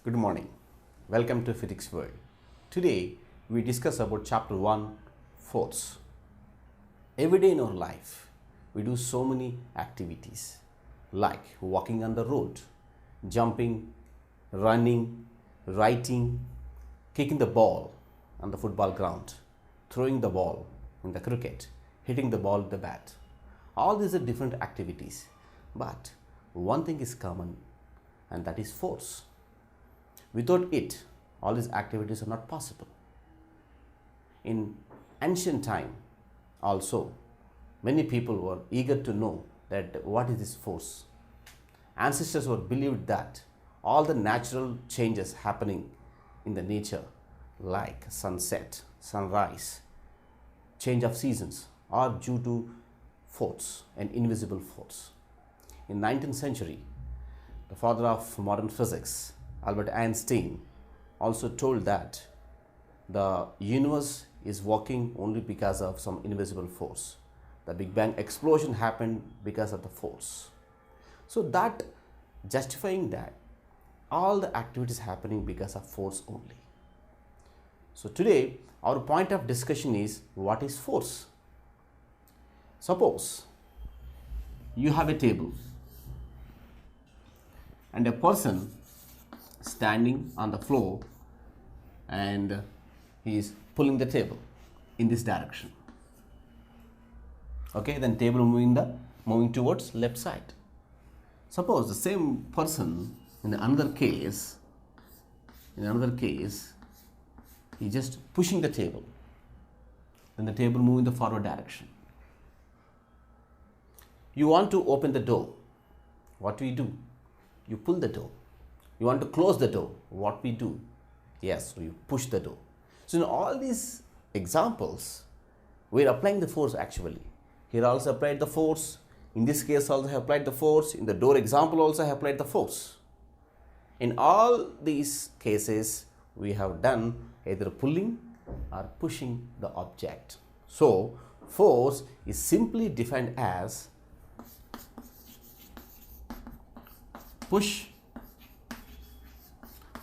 Good morning. Welcome to Physics World. Today we discuss about Chapter 1, Force. Every day in our life we do so many activities like walking on the road, jumping, running, writing, kicking the ball on the football ground, throwing the ball in the cricket, hitting the ball with the bat. All these are different activities, but one thing is common, and that is force. Without it, all these activities are not possible. In ancient time also, many people were eager to know that what is this force. Ancestors were believed that all the natural changes happening in the nature like sunset, sunrise, change of seasons are due to force, an invisible force. In 19th century, the father of modern physics, Albert Einstein, also told that the universe is working only because of some invisible force. The Big Bang explosion happened because of the force. So that justifying that all the activities happening because of force only. So today our point of discussion is what is force. Suppose you have a table and a person standing on the floor and he is pulling the table in this direction. Okay, then table moving towards left side. Suppose the same person in another case he just pushing the table, then the table move in the forward direction. You want to open the door, what we do? You pull the door. You want to close the door, what we do? Yes, you push the door. So in all these examples, we are applying the force actually. Here also applied the force. In this case also have applied the force. In the door example also have applied the force. In all these cases, we have done either pulling or pushing the object. So force is simply defined as push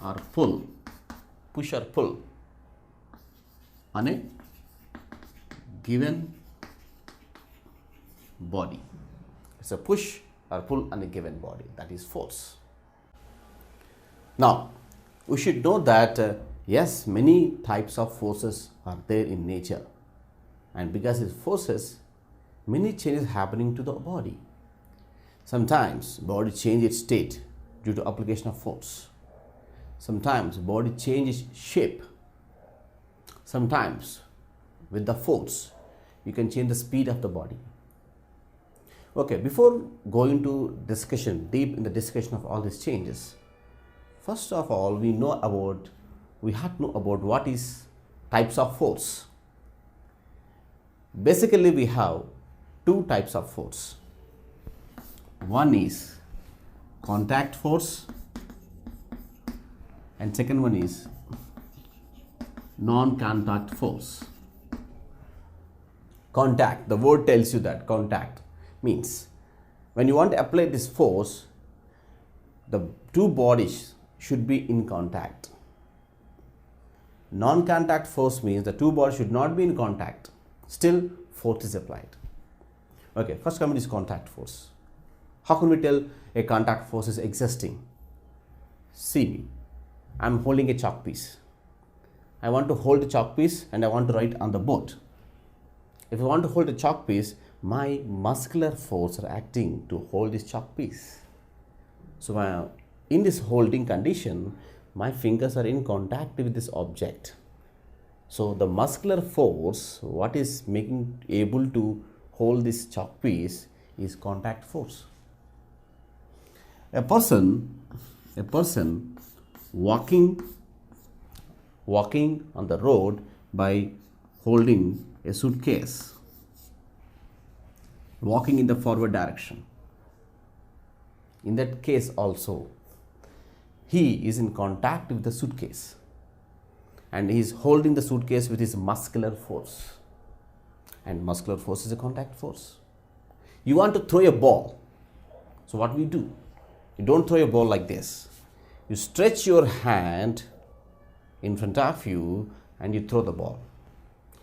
or pull, push or pull on a given body. It's a push or pull on a given body, that is force. Now we should know that yes, many types of forces are there in nature, and because of forces, many changes happening to the body. Sometimes body change its state due to application of force. Sometimes body changes shape. Sometimes with the force you can change the speed of the body. Okay, before going to discussion, deep in the discussion of all these changes, first of all we have to know about what is types of force. Basically we have two types of force. One is contact force and second one is non-contact force. Contact, the word tells you that contact means when you want to apply this force, the two bodies should be in contact. Non-contact force means the two bodies should not be in contact, still force is applied. Okay, first comment is contact force. How can we tell a contact force is existing? See me, I am holding a chalk piece. I want to hold the chalk piece and I want to write on the board. If I want to hold the chalk piece, my muscular force are acting to hold this chalk piece. So in this holding condition, my fingers are in contact with this object. So the muscular force, what is making able to hold this chalk piece is contact force. A person walking on the road by holding a suitcase, walking in the forward direction. In that case also, he is in contact with the suitcase and he is holding the suitcase with his muscular force, and muscular force is a contact force. You want to throw a ball, so what we do? You don't throw a ball like this. You stretch your hand in front of you and you throw the ball.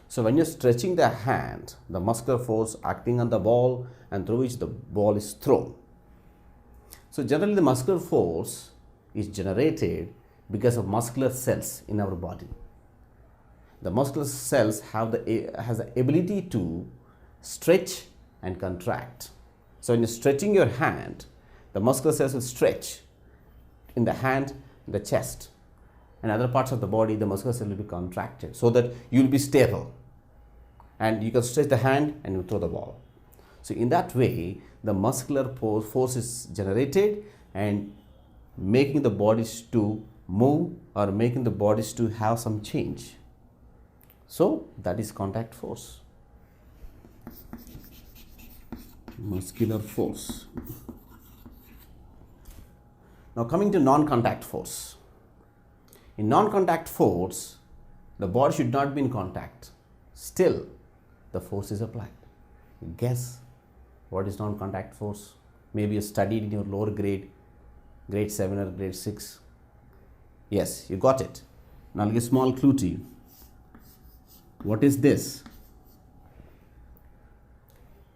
So when you're stretching the hand, the muscular force acting on the ball and through which the ball is thrown. So generally the muscular force is generated because of muscular cells in our body. The muscular cells has the ability to stretch and contract. So when you're stretching your hand, the muscular cells will stretch in the hand, the chest, and other parts of the body. The muscular cells will be contracted so that you will be stable, and you can stretch the hand and you throw the ball. So in that way, the muscular force is generated and making the bodies to move or making the bodies to have some change. So that is contact force. Muscular force. Now coming to non-contact force. In non-contact force, the body should not be in contact. Still, the force is applied. Guess what is non-contact force? Maybe you studied in your lower grade, grade 7 or grade 6. Yes, you got it. Now I'll give a small clue to you. What is this?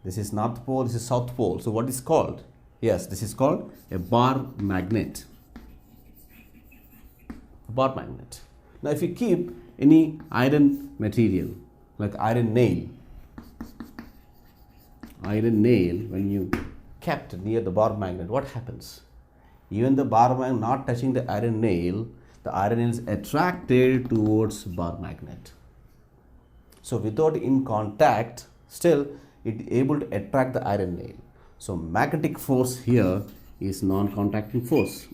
This is North Pole, this is South Pole. So what is called? Yes, this is called a bar magnet. A bar magnet. Now if you keep any iron material, like iron nail, when you kept near the bar magnet, what happens? Even the bar magnet not touching the iron nail is attracted towards bar magnet. So without in contact, still it is able to attract the iron nail. So magnetic force here is non-contacting force.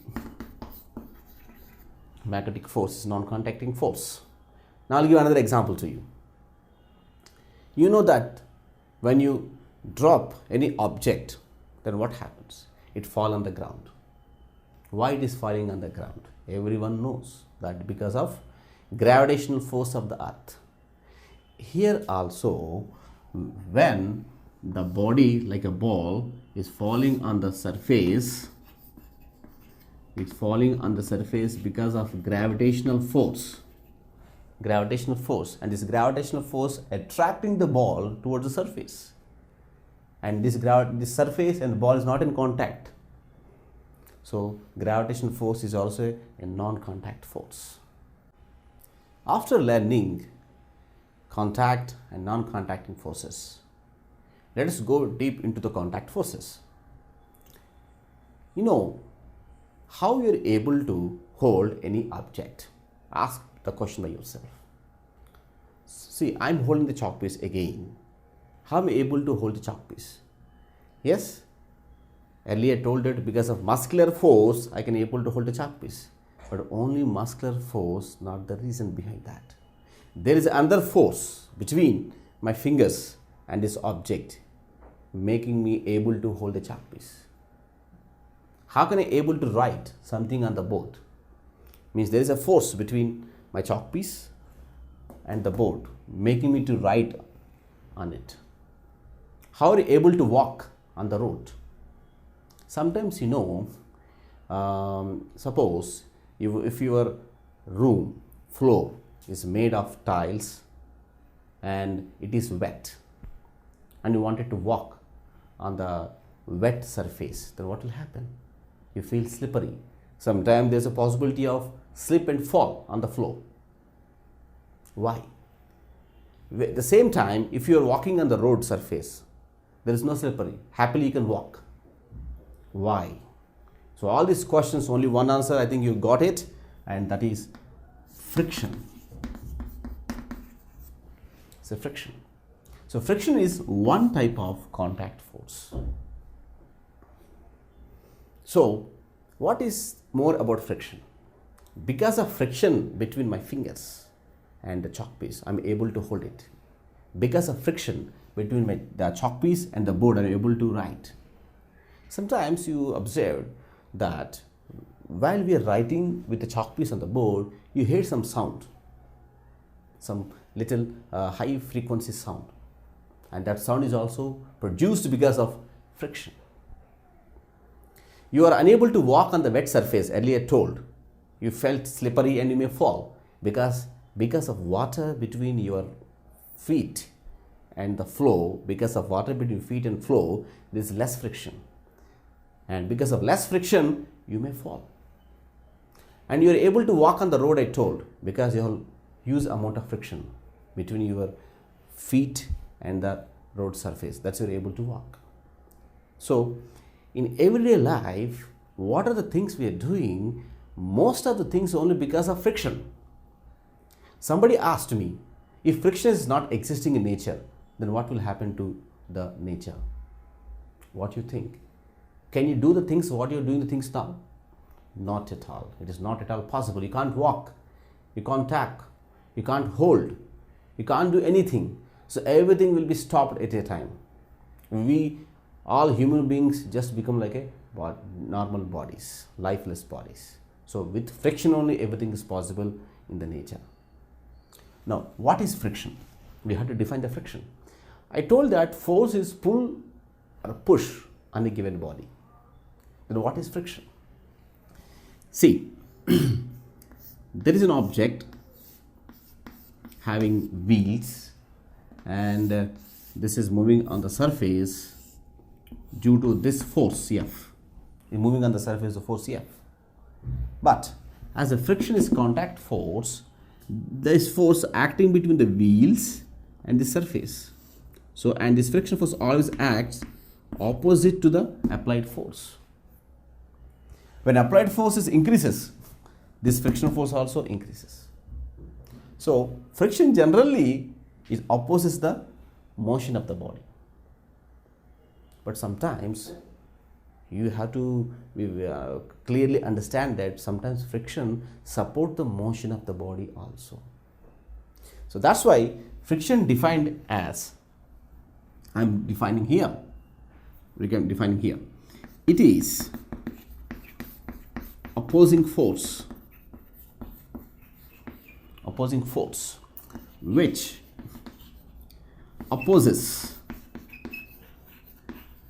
Magnetic force is non-contacting force. Now I'll give another example to you. You know that when you drop any object, then what happens? It falls on the ground. Why it is falling on the ground? Everyone knows that because of gravitational force of the earth. Here also, when the body like a ball is falling on the surface, it's falling on the surface because of gravitational force. Gravitational force, and this gravitational force attracting the ball towards the surface. And this surface and the ball is not in contact. So gravitational force is also a non-contact force. After learning contact and non-contacting forces, let us go deep into the contact forces. You know how you are able to hold any object. Ask the question by yourself. See, I am holding the chalk piece again. How am I able to hold the chalk piece? Yes, earlier I told that because of muscular force I can able to hold the chalk piece, but only muscular force, not the reason behind that. There is another force between my fingers and this object making me able to hold the chalk piece. How can I able to write something on the board? Means there is a force between my chalk piece and the board making me to write on it. How are you able to walk on the road? Sometimes, you know, suppose if your room floor is made of tiles and it is wet and you wanted to walk on the wet surface, then what will happen? You feel slippery. Sometimes there is a possibility of slip and fall on the floor. Why? At the same time, if you are walking on the road surface, there is no slippery. Happily you can walk. Why? So all these questions, only one answer, I think you got it, and that is friction. So friction. So friction is one type of contact force. So what is more about friction? Because of friction between my fingers and the chalk piece, I am able to hold it. Because of friction between the chalk piece and the board, I am able to write. Sometimes you observe that while we are writing with the chalk piece on the board, you hear some sound, some little high frequency sound, and that sound is also produced because of friction. You are unable to walk on the wet surface, earlier told, You felt slippery and you may fall because of water between your feet and the flow. Because of water between feet and flow, there is less friction, and because of less friction, you may fall. And you are able to walk on the road, I told, because you have huge amount of friction between your feet and the road surface. That's why you are able to walk. So in everyday life, what are the things we are doing? Most of the things only because of friction. Somebody asked me, if friction is not existing in nature, then what will happen to the nature? What do you think? Can you do the things what you're doing the things now? Not at all. It is not at all possible. You can't walk, you can't talk, you can't hold, you can't do anything. So everything will be stopped at a time. We all human beings just become like a normal bodies, lifeless bodies. So with friction only everything is possible in the nature. Now what is friction? We have to define the friction. I told that force is pull or push on a given body. Then what is friction? See, there is an object having wheels, and this is moving on the surface due to this force F. Moving on the surface of force F. But as the friction is contact force, there is force acting between the wheels and the surface. So, and this friction force always acts opposite to the applied force. When applied force increases, this friction force also increases. So friction generally opposes the motion of the body. But sometimes you have to clearly understand that sometimes friction supports the motion of the body also. So that's why friction defined as, I'm defining here, we can define here, it is opposing force which opposes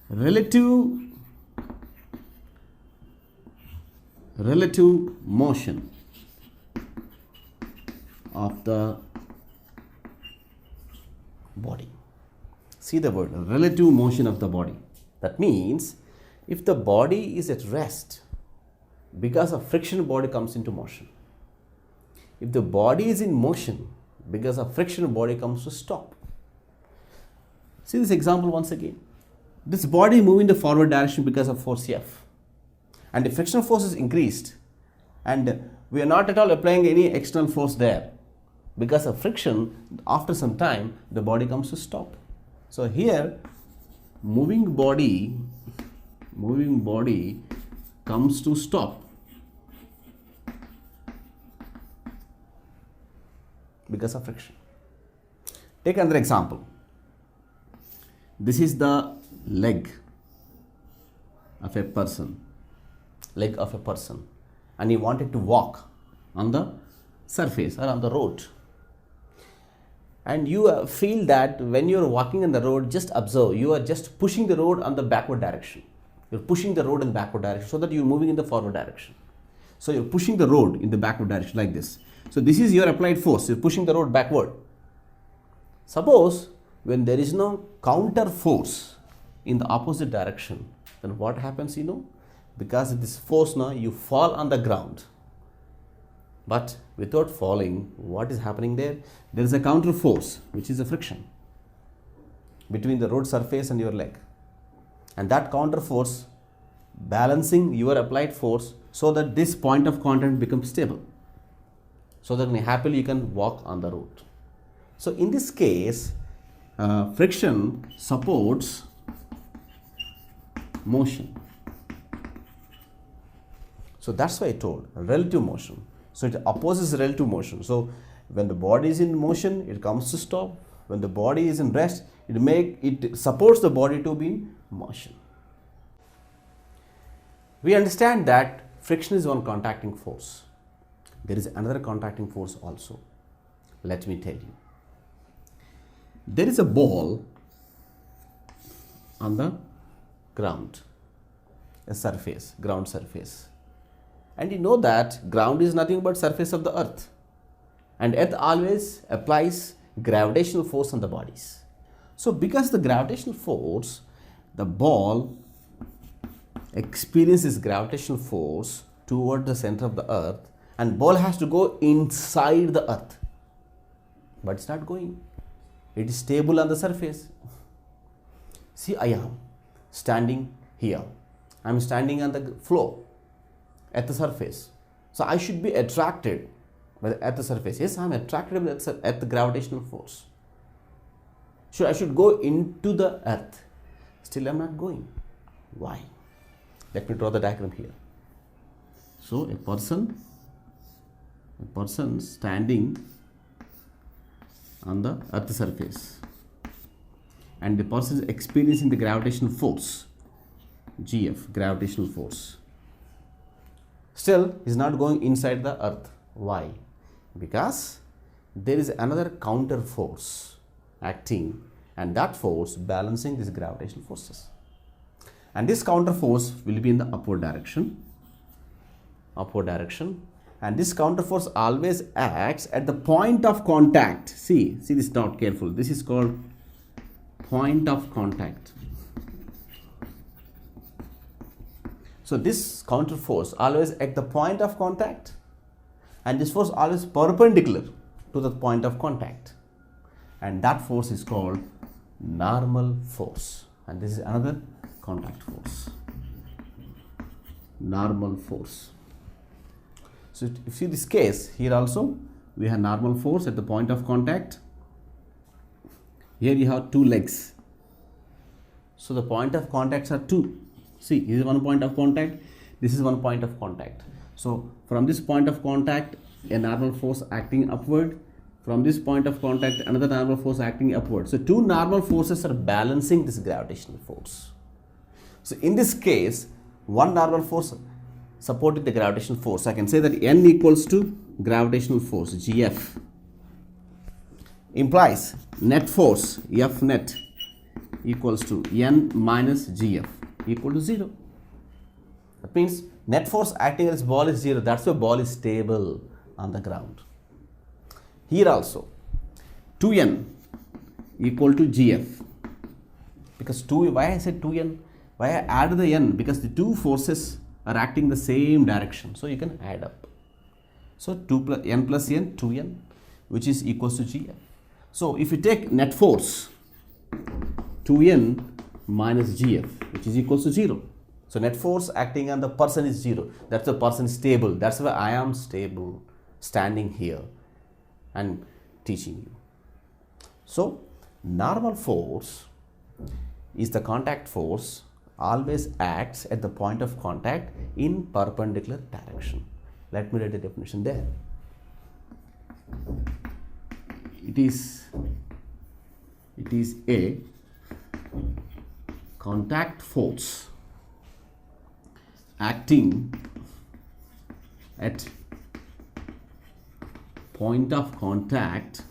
relative motion of the body. See the word relative motion of the body. That means if the body is at rest, because of friction, body comes into motion. If the body is in motion, because of friction, body comes to stop. See this example once again. This body moving in the forward direction because of force F, and the frictional force is increased, and we are not at all applying any external force there. Because of friction, after some time, the body comes to stop. So here, moving body comes to stop because of friction. Take another example. This is the leg of a person, and he wanted to walk on the surface or on the road. And you feel that when you are walking on the road, just observe, you are just pushing the road on the backward direction. You're pushing the road in the backward direction so that you're moving in the forward direction. So you're pushing the road in the backward direction like this. So this is your applied force. You're pushing the road backward. Suppose when there is no counter force in the opposite direction, then what happens, because of this force now you fall on the ground. But without falling, what is happening there? There is a counter force, which is a friction between the road surface and your leg. And that counter force balancing your applied force so that this point of contact becomes stable. So that happily you can walk on the road. So in this case, friction supports motion. So that's why I told relative motion. So it opposes relative motion. So when the body is in motion, it comes to stop. When the body is in rest, it supports the body to be in motion. We understand that friction is one contacting force. There is another contacting force also. Let me tell you. There is a ball on the ground surface. And you know that ground is nothing but surface of the earth, and earth always applies gravitational force on the bodies. So because the gravitational force, the ball experiences gravitational force toward the center of the earth, and ball has to go inside the earth, but it's not going. It is stable on the surface. See, I am standing here. I am standing on the floor at the surface. So I should be attracted at the surface. Yes, I am attracted at the gravitational force. So I should go into the earth. Still I am not going. Why? Let me draw the diagram here. So a person standing on the earth surface, and the person is experiencing the gravitational force, GF, gravitational force. Still is not going inside the earth. Why? Because there is another counter force acting, and that force balancing these gravitational forces. And this counter force will be in the upward direction, and this counter force always acts at the point of contact. See this dot, careful. This is called point of contact. So this counter force always at the point of contact, and this force always perpendicular to the point of contact, and that force is called normal force. And this is another contact force, normal force. So if you see this case, here also we have normal force at the point of contact. Here you have two legs. So the point of contacts are two. See, this is one point of contact, this is one point of contact. So from this point of contact, a normal force acting upward. From this point of contact, another normal force acting upward. So two normal forces are balancing this gravitational force. So in this case, one normal force supporting the gravitational force. I can say that N equals to gravitational force, GF, implies net force, F net, equals to N minus GF, equal to 0. That means net force acting on this ball is 0. That's why ball is stable on the ground. Here also 2N equal to GF, because why I said 2N, why I added the N, because the two forces are acting the same direction, so you can add up. So 2 plus N plus N, 2N, which is equals to GF. So if you take net force, 2N minus GF, which is equals to 0. So net force acting on the person is 0. That's the person is stable. That's why I am stable standing here and teaching you. So normal force is the contact force, always acts at the point of contact in perpendicular direction. Let me write the definition there. It is a contact force acting at point of contact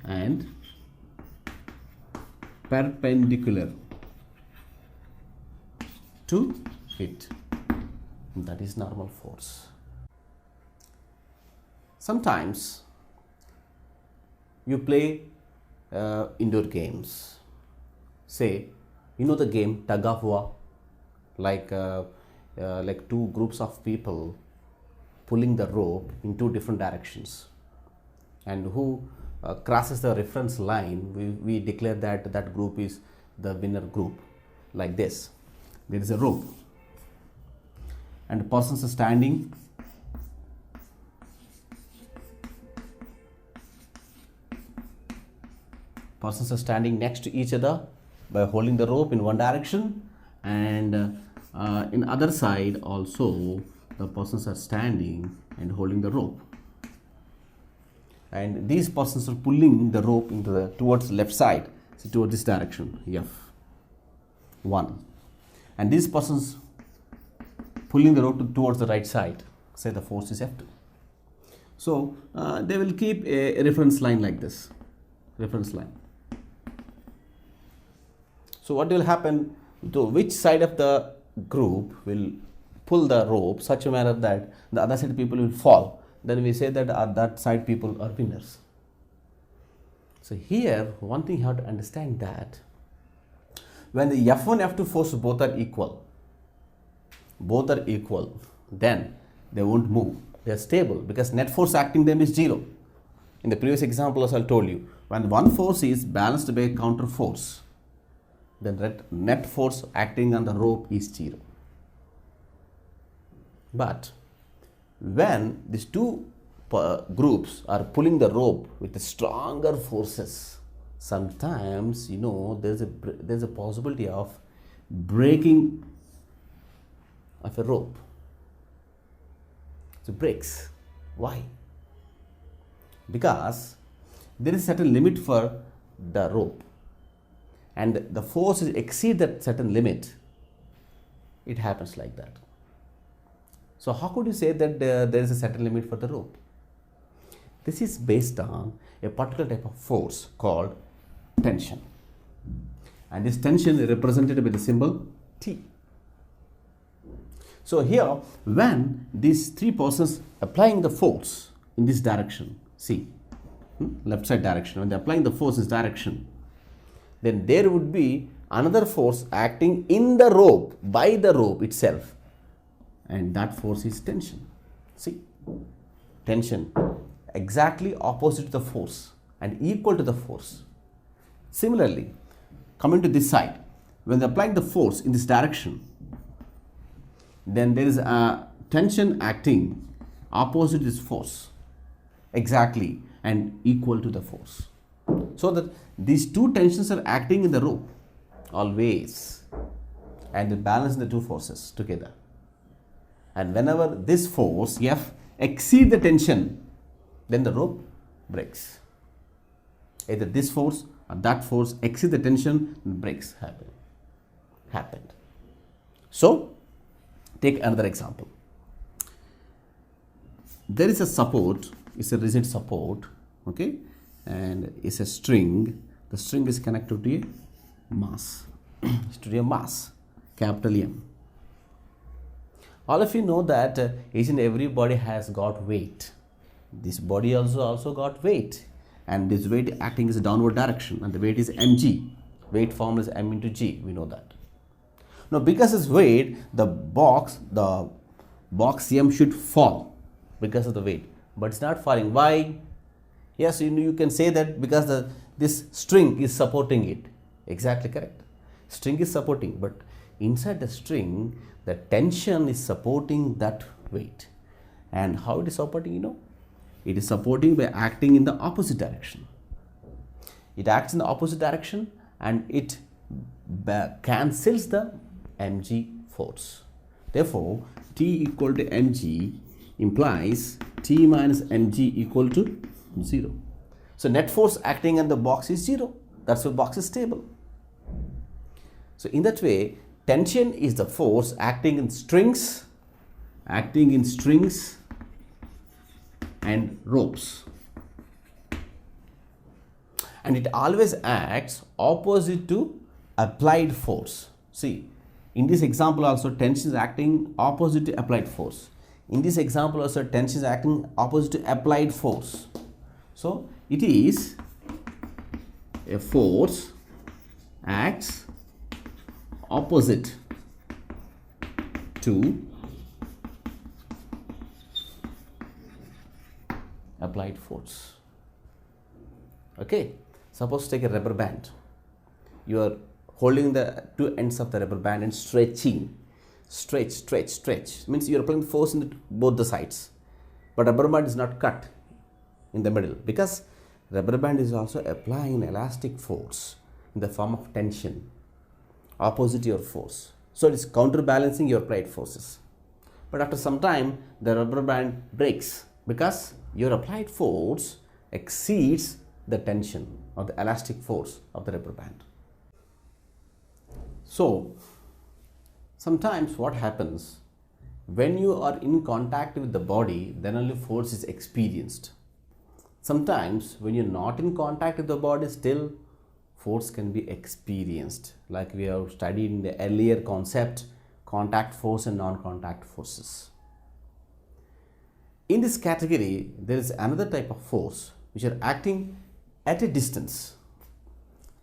and perpendicular to it. That is normal force. Sometimes you play indoor games. Say, you know the game tug of war, like two groups of people pulling the rope in two different directions, and who crosses the reference line, we declare that group is the winner group. Like this, there is a rope, and the persons are standing next to each other by holding the rope in one direction, and in other side also the persons are standing and holding the rope, and these persons are pulling the rope into towards the left side, so towards this direction, F1, and these persons pulling the rope towards the right side, say the force is F2. So they will keep a reference line like this, reference line. So what will happen, to which side of the group will pull the rope such a manner that the other side people will fall, then we say that that side people are winners. So here one thing you have to understand that when the F1 F2 force both are equal, then they won't move, they are stable because net force acting them is 0. In the previous example as I told you, when one force is balanced by a counter force, then net force acting on the rope is 0. But when these two groups are pulling the rope with the stronger forces, sometimes there's a possibility of breaking of a rope. So breaks. Why? Because there is a certain limit for the rope, and the force exceeds that certain limit. It happens like that. So how could you say that there is a certain limit for the rope? This is based on a particular type of force called tension, and this tension is represented by the symbol T. So here, when these three persons applying the force in this direction, see, left side direction, when they are applying the force in this direction, then there would be another force acting in the rope, by the rope itself, and that force is tension. See, tension exactly opposite to the force and equal to the force. Similarly, coming to this side, when they are applying the force in this direction, then there is a tension acting opposite this force exactly and equal to the force. So that these two tensions are acting in the rope always, and they balance the two forces together. And whenever this force F exceeds the tension, then the rope breaks. Either this force or that force exceeds the tension, breaks happened. So take another example. There is a support, it's a rigid support, okay, and it's a string. The string is connected to a mass, capital M. All of you know that each and every body has got weight. This body also got weight, and this weight acting is a downward direction, and the weight is mg. Weight formula is m into g. We know that. Now, because it's weight, the box M should fall because of the weight, but it's not falling. Why? Yes, you can say that because this string is supporting it. Exactly correct. String is supporting, but inside the string, the tension is supporting that weight. And how it is supporting, It is supporting by acting in the opposite direction. It acts in the opposite direction and it cancels the mg force. Therefore, T equal to mg implies T minus mg equal to 0. So net force acting on the box is 0. That's why the box is stable. So in that way, tension is the force acting in strings and ropes, and it always acts opposite to applied force. See, in this example also tension is acting opposite to applied force. In this example also tension is acting opposite to applied force. So it is a force acts opposite to applied force. Okay, suppose take a rubber band. You are holding the two ends of the rubber band and stretching. Stretch means you are applying force in both the sides, but rubber band is not cut in the middle because rubber band is also applying elastic force in the form of tension opposite your force. So it is counterbalancing your applied forces. But after some time, the rubber band breaks because your applied force exceeds the tension or the elastic force of the rubber band. So sometimes what happens, when you are in contact with the body, then only force is experienced. Sometimes when you're not in contact with the body, still force can be experienced, like we have studied in the earlier concept contact force and non-contact forces. In this category, there is another type of force which are acting at a distance.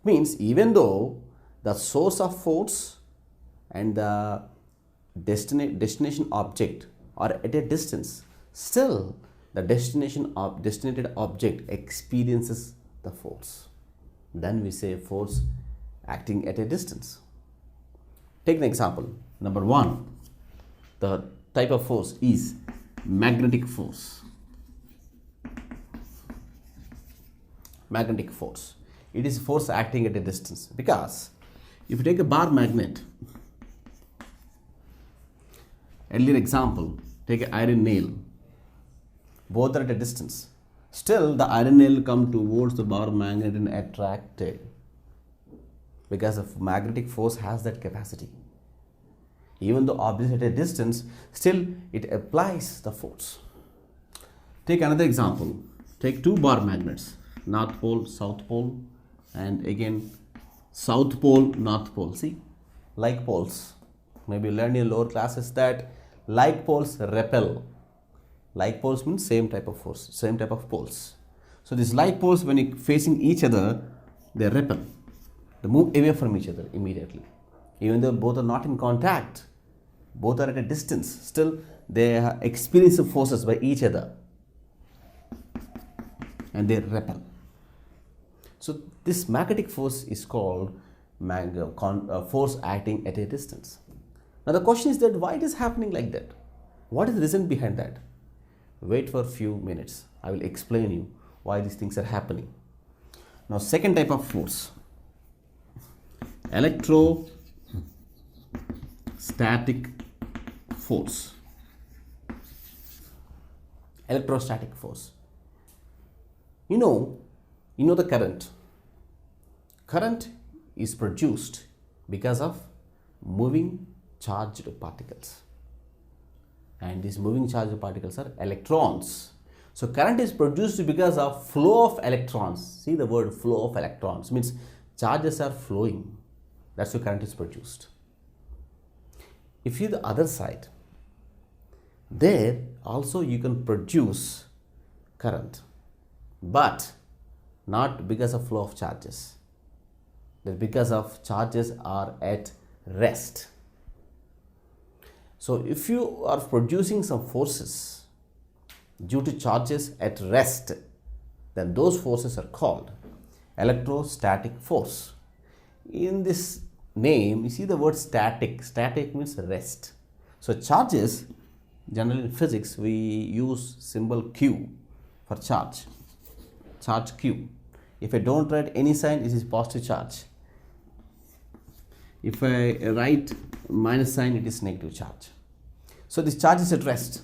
Means even though the source of force and the destination object are at a distance, still the destinated object experiences the force. Then we say force acting at a distance. Take an example. Number 1, the type of force is magnetic force. Magnetic force. It is force acting at a distance, because if you take a bar magnet, earlier example, take an iron nail, both are at a distance. Still, the iron nail come towards the bar magnet and attract it, because of magnetic force has that capacity. Even though object at a distance, still it applies the force. Take another example. Take 2 bar magnets, North Pole, South Pole, and again South Pole, North Pole. See, like poles. Maybe you learn in lower classes that like poles repel. Like poles means same type of force, same type of poles. So these like poles, when facing each other, they repel. They move away from each other immediately. Even though both are not in contact, both are at a distance, still they experience the forces by each other and they repel. So this magnetic force is called force acting at a distance. Now the question is that why it is happening like that? What is the reason behind that? Wait for a few minutes. I will explain you why these things are happening. Now second type of force, electrostatic force. Electrostatic force. You know the current. Current is produced because of moving charged particles. And these moving charged particles are electrons. So current is produced because of flow of electrons. See the word flow of electrons means charges are flowing. That's why current is produced. If you the other side, there also you can produce current, but not because of flow of charges. But because of charges are at rest. So if you are producing some forces due to charges at rest, then those forces are called electrostatic force. In this name, you see the word static. Static means rest. So charges, generally in physics, we use symbol Q for charge. Charge Q. If I don't write any sign, this is positive charge. If I write minus sign, it is negative charge. So this charge is at rest.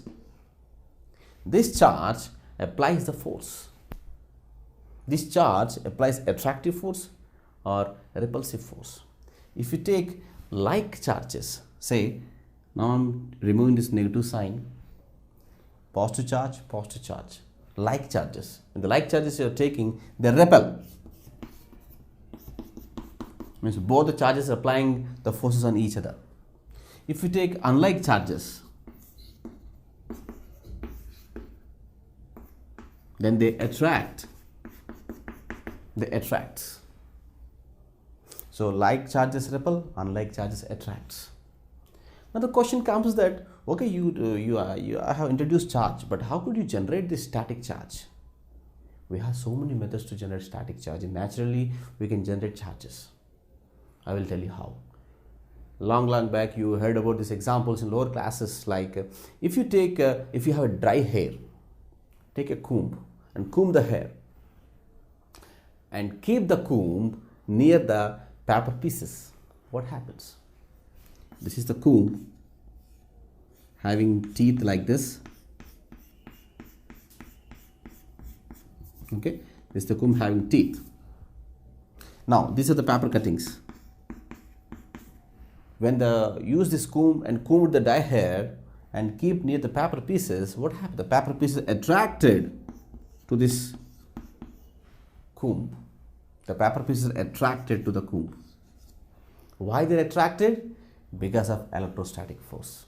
This charge applies the force. This charge applies attractive force or repulsive force. If you take like charges, say, now I'm removing this negative sign, positive charge, like charges. And the like charges you are taking, they repel. Means both the charges are applying the forces on each other. If you take unlike charges, then they attract. They attract. So like charges repel, unlike charges attracts. Now the question comes that okay, you have introduced charge, but how could you generate this static charge? We have so many methods to generate static charge, and naturally we can generate charges. I will tell you how. Long back you heard about these examples in lower classes, like if you have a dry hair, take a comb and comb the hair and keep the comb near the paper pieces. What happens? This is the comb having teeth like this. Okay, this is the comb having teeth. Now these are the paper cuttings. When use this comb and comb the dye hair and keep near the paper pieces, what happens? The paper pieces attracted to this comb. The paper pieces attracted to the comb. Why they're attracted? Because of electrostatic force.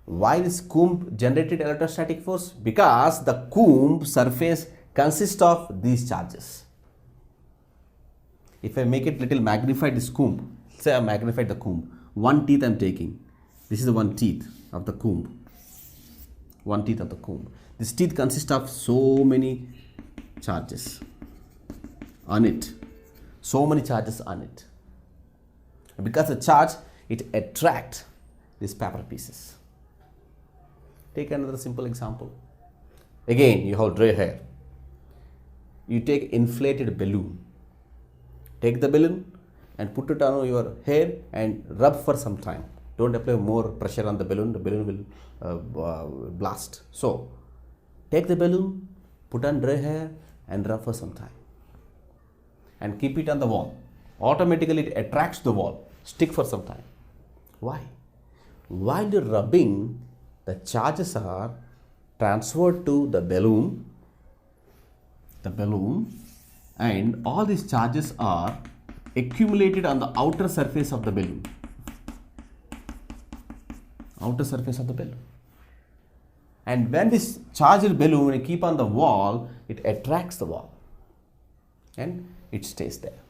Why this comb generated electrostatic force? Because the comb surface consists of these charges. If I make it little magnified, this comb, say I magnified the comb, one teeth I am taking. This is the one teeth of the comb. One teeth of the comb. This teeth consists of so many charges on it. So many charges on it. Because the charge, it attracts these paper pieces. Take another simple example. Again, you have dry hair. You take inflated balloon. Take the balloon and put it on your hair and rub for some time. Don't apply more pressure on the balloon will blast. So, take the balloon, put on dry hair and rub for some time. And keep it on the wall. Automatically it attracts the wall. Stick for some time. Why? While you're rubbing, the charges are transferred to the balloon, and all these charges are accumulated on the outer surface of the balloon. Outer surface of the balloon. And when this charged balloon, when you keep on the wall, it attracts the wall and it stays there.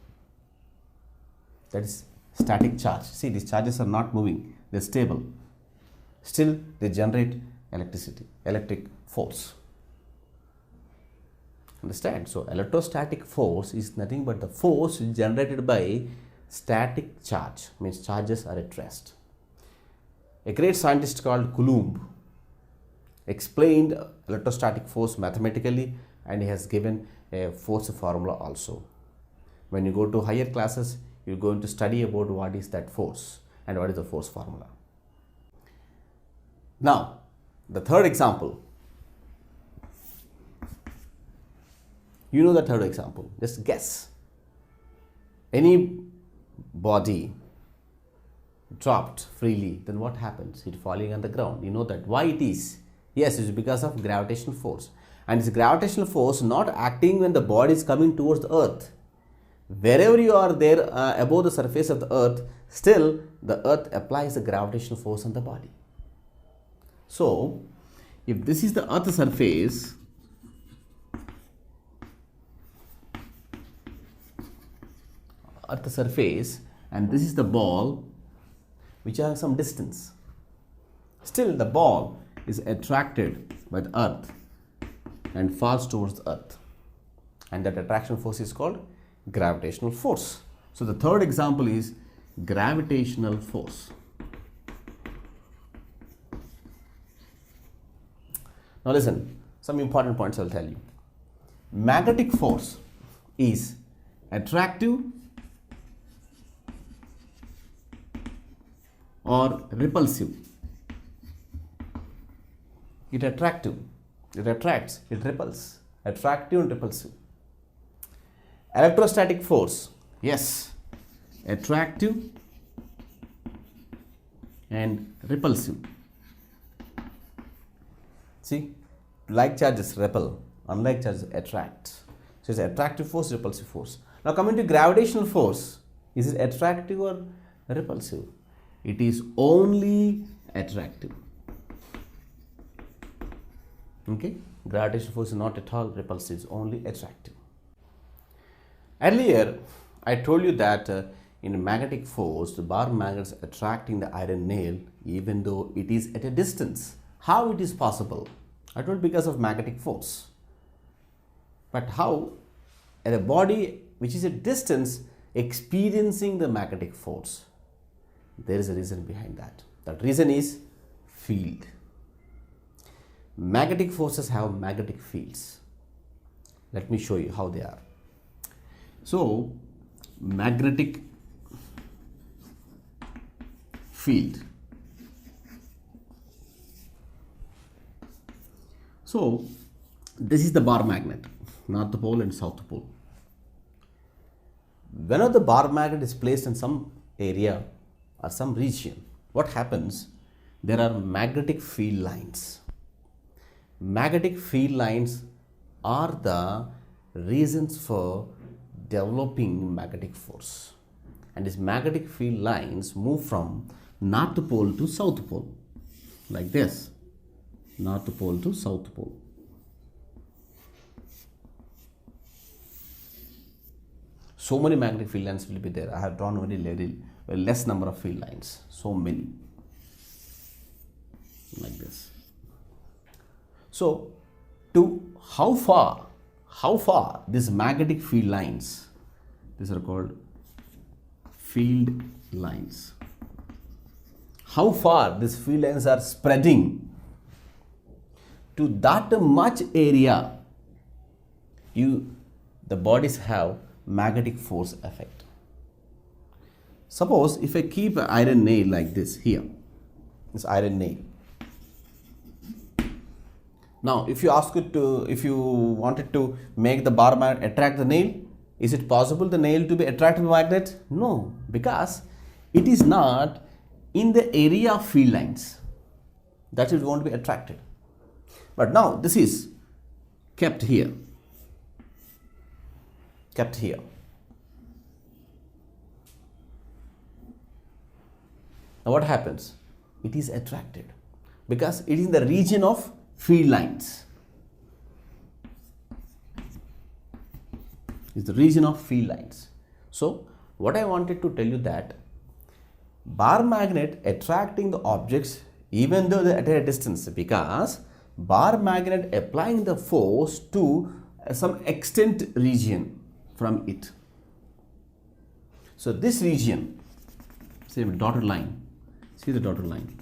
That is static charge. See, these charges are not moving, they are stable. Still, they generate electric force. Understand? So, electrostatic force is nothing but the force generated by static charge, means charges are at rest. A great scientist called Coulomb explained electrostatic force mathematically, and he has given a force formula also. When you go to higher classes, you are going to study about what is that force and what is the force formula. Now, the third example. You know the third example. Just guess. Any body dropped freely, then what happens? It falling on the ground. You know that. Why it is? Yes, it's because of gravitational force. And it's gravitational force not acting when the body is coming towards the earth. Wherever you are there above the surface of the earth, still the earth applies the gravitational force on the body. So, if this is the earth surface, and this is the ball which has some distance, still the ball is attracted by the earth and falls towards the earth, and that attraction force is called gravitational force. So, the third example is gravitational force. Now listen, some important points I will tell you. Magnetic force is attractive or repulsive. It attracts, it repels. Attractive and repulsive. Electrostatic force, yes, attractive and repulsive. See, like charges repel, unlike charges attract. So it's attractive force, repulsive force. Now coming to gravitational force, is it attractive or repulsive? It is only attractive. Okay, gravitational force is not at all repulsive, it's only attractive. Earlier, I told you that in magnetic force, the bar magnet is attracting the iron nail even though it is at a distance. How it is possible? I told because of magnetic force. But how a body which is at distance experiencing the magnetic force? There is a reason behind that. That reason is field. Magnetic forces have magnetic fields. Let me show you how they are. So, magnetic field. So, this is the bar magnet, North Pole and South Pole. Whenever the bar magnet is placed in some area or some region, what happens? There are magnetic field lines. Magnetic field lines are the reasons for developing magnetic force. And these magnetic field lines move from North pole to south pole, like this, north pole to south pole. So many magnetic field lines will be there. I have drawn very less number of field lines, so many, like this. So to how far these magnetic field lines, these are called field lines, how far these field lines are spreading, to that much area the bodies have magnetic force effect. Suppose if I keep an iron nail like this here, this iron nail. Now if you wanted to make the bar magnet attract the nail, is it possible the nail to be attracted by magnet? No, because it is not in the area of field lines that it won't be attracted. But now this is kept here. Now what happens? It is attracted because it is in the region of field lines. It's the region of field lines. So what I wanted to tell you that bar magnet attracting the objects even though they're at a distance, because bar magnet applying the force to some extent region from it. So this region, say dotted line, see the dotted line,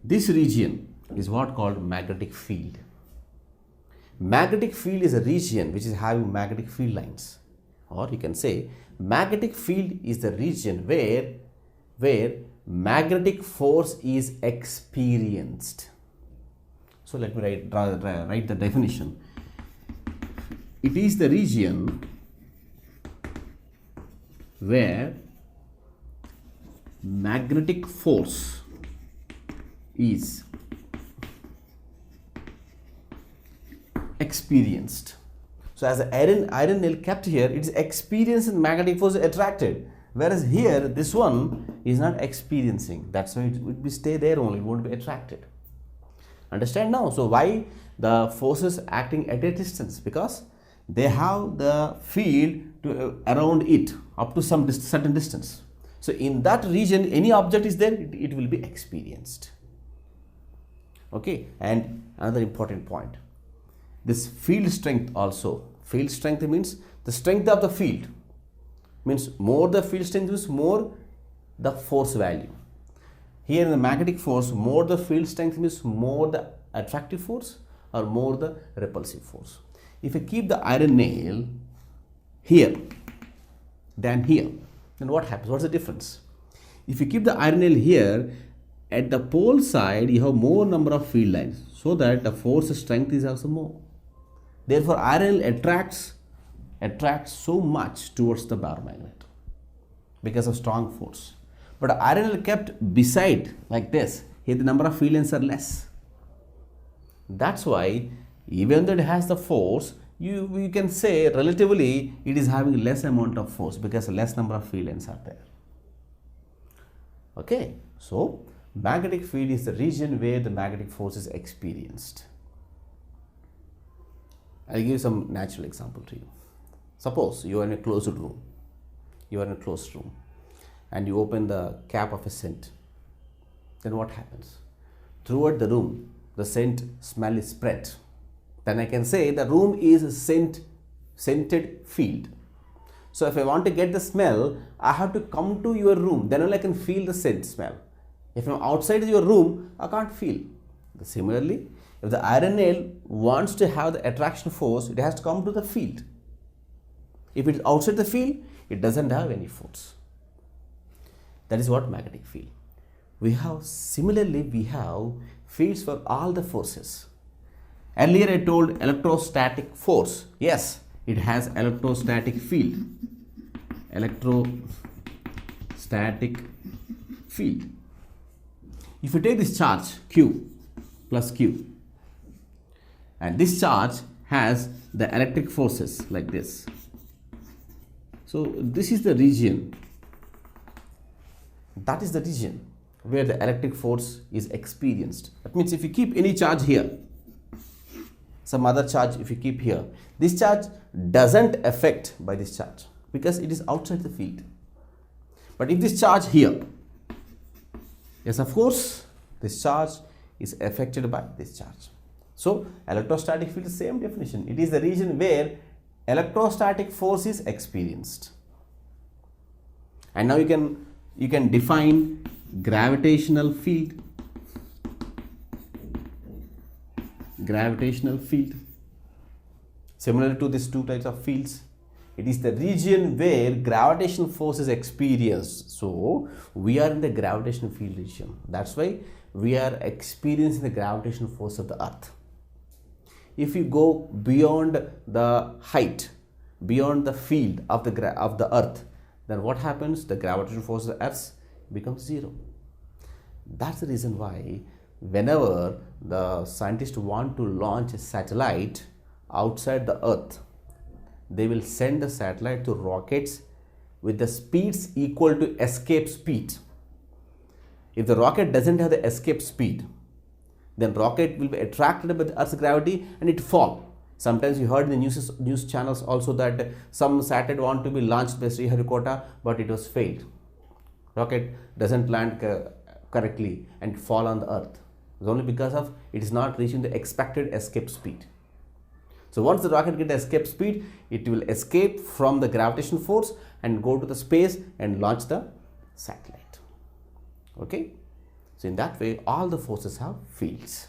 this region is what called magnetic field. Magnetic field is a region which is having magnetic field lines, or you can say magnetic field is the region where magnetic force is experienced. So let me write the definition. It is the region where magnetic force is experienced. So as the iron nail kept here, it is experiencing magnetic force attracted, whereas here this one is not experiencing. That's why it would be stay there only, it won't be attracted. Understand now? So why the forces acting at a distance? Because they have the field around it up to some certain distance. So in that region, any object is there, it will be experienced. Okay, and another important point, this field strength also. Field strength means the strength of the field. Means more the field strength means more the force value. Here in the magnetic force, more the field strength means more the attractive force or more the repulsive force. If you keep the iron nail here than here, then what happens? What's the difference? If you keep the iron nail here, at the pole side you have more number of field lines, so that the force strength is also more. Therefore iron nail attracts so much towards the bar magnet because of strong force. But iron nail kept beside like this, here the number of field lines are less. That's why even though it has the force, you can say relatively it is having less amount of force because less number of field lines are there. Okay, so magnetic field is the region where the magnetic force is experienced. I'll give some natural example to you. Suppose you are in a closed room. And you open the cap of a scent. Then what happens? Throughout the room, the scent smell is spread. Then I can say the room is a scented field. So if I want to get the smell, I have to come to your room. Then only I can feel the scent smell. If I'm outside your room, I can't feel. Similarly, if the iron nail wants to have the attraction force, it has to come to the field. If it is outside the field, it doesn't have any force. That is what magnetic field. Similarly, we have fields for all the forces. Earlier I told electrostatic force. Yes, it has electrostatic field. Electrostatic field. If you take this charge Q plus Q, and this charge has the electric forces like this. So this is the region. That is the region where the electric force is experienced. That means if you keep any charge here, some other charge if you keep here, this charge doesn't affect by this charge because it is outside the field. But if this charge here, yes, of course, this charge is affected by this charge. So electrostatic field is the same definition. It is the region where electrostatic force is experienced. And now you can define gravitational field. Gravitational field, similar to these two types of fields, it is the region where gravitational force is experienced. So we are in the gravitational field region. That's why we are experiencing the gravitational force of the earth. If you go beyond the height, beyond the field of the earth, then what happens? The gravitational force of the earth becomes zero. That's the reason why whenever the scientists want to launch a satellite outside the earth, they will send the satellite to rockets with the speeds equal to escape speed. If the rocket doesn't have the escape speed, then rocket will be attracted by the earth's gravity and it fall. Sometimes you heard in the news channels also that some satellite want to be launched by Sriharikota, but it was failed. Rocket doesn't land correctly and fall on the earth. It's only because of it is not reaching the expected escape speed. So once the rocket gets escape speed, it will escape from the gravitational force and go to the space and launch the satellite. Okay? So in that way, all the forces have fields.